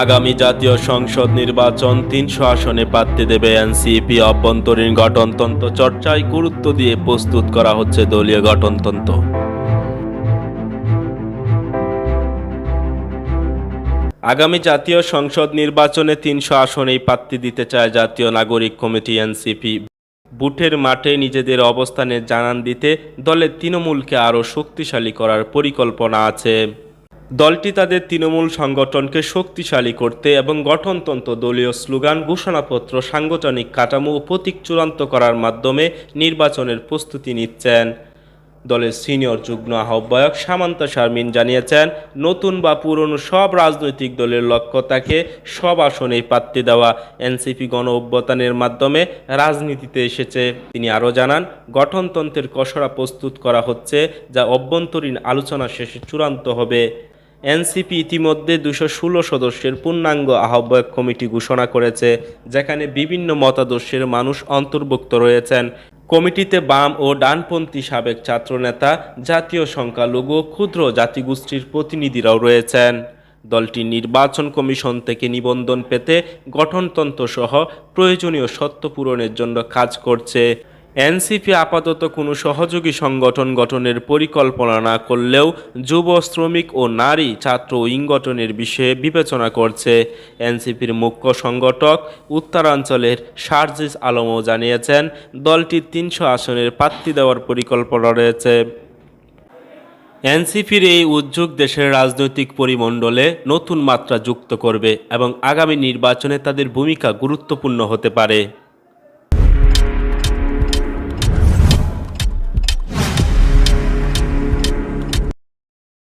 আগামী জাতীয় সংসদ নির্বাচন ৩০০ আসনে প্রার্থী দেবে এনসিপি। অভ্যন্তরীণ গঠনতন্ত্র চর্চায় গুরুত্ব দিয়ে প্রস্তুত করা হচ্ছে দলীয় গঠনতন্ত্র। আগামী জাতীয় সংসদ নির্বাচনে ৩০০ আসনেই প্রার্থী দিতে চায় জাতীয় নাগরিক কমিটি এনসিপি। বুথের মাঠে নিজেদের অবস্থানের জানান দিতে দলের তৃণমূলকে আরও শক্তিশালী করার পরিকল্পনা আছে। দলটি তাদের তৃণমূল সংগঠনকে শক্তিশালী করতে এবং গঠনতন্ত্র, দলীয় স্লোগান, ঘোষণাপত্র, সাংগঠনিক কাঠামো ও প্রতীক চূড়ান্ত করার মাধ্যমে নির্বাচনের প্রস্তুতি নিচ্ছেন। দলের সিনিয়র যুগ্ম আহ্বায়ক সামান্তা শারমিন জানিয়েছেন, নতুন বা পুরনো সব রাজনৈতিক দলের লক্ষ্য থাকে সব আসনেই প্রার্থী দেওয়া। এনসিপি গণ অভ্যুত্থানের মাধ্যমে রাজনীতিতে এসেছে। তিনি আরও জানান, গঠনতন্ত্রের খসড়া প্রস্তুত করা হচ্ছে, যা অভ্যন্তরীণ আলোচনা শেষে চূড়ান্ত হবে। এনসিপি ইতিমধ্যে ২১৬ সদস্যের পূর্ণাঙ্গ আহ্বায়ক কমিটি ঘোষণা করেছে, যেখানে বিভিন্ন মতাদর্শের মানুষ অন্তর্ভুক্ত রয়েছেন। কমিটিতে বাম ও ডানপন্থী সাবেক ছাত্রনেতা, জাতীয় সংখ্যালঘু, ক্ষুদ্র জাতিগোষ্ঠীর প্রতিনিধিরাও রয়েছেন। দলটি নির্বাচন কমিশন থেকে নিবন্ধন পেতে গঠনতন্ত্র সহ প্রয়োজনীয় শর্ত পূরণের জন্য কাজ করছে। এনসিপি আপাতত কোনো সহযোগী সংগঠন গঠনের পরিকল্পনা না করলেও যুব, শ্রমিক ও নারী ছাত্র উইং গঠনের বিষয়ে বিবেচনা করছে। এনসিপির মুখ্য সংগঠক উত্তরাঞ্চলের শারজিস আলমও জানিয়েছেন, দলটির ৩০০ আসনের প্রার্থী দেওয়ার পরিকল্পনা রয়েছে। এনসিপির এই উদ্যোগ দেশের রাজনৈতিক পরিমণ্ডলে নতুন মাত্রা যুক্ত করবে এবং আগামী নির্বাচনে তাদের ভূমিকা গুরুত্বপূর্ণ হতে পারে।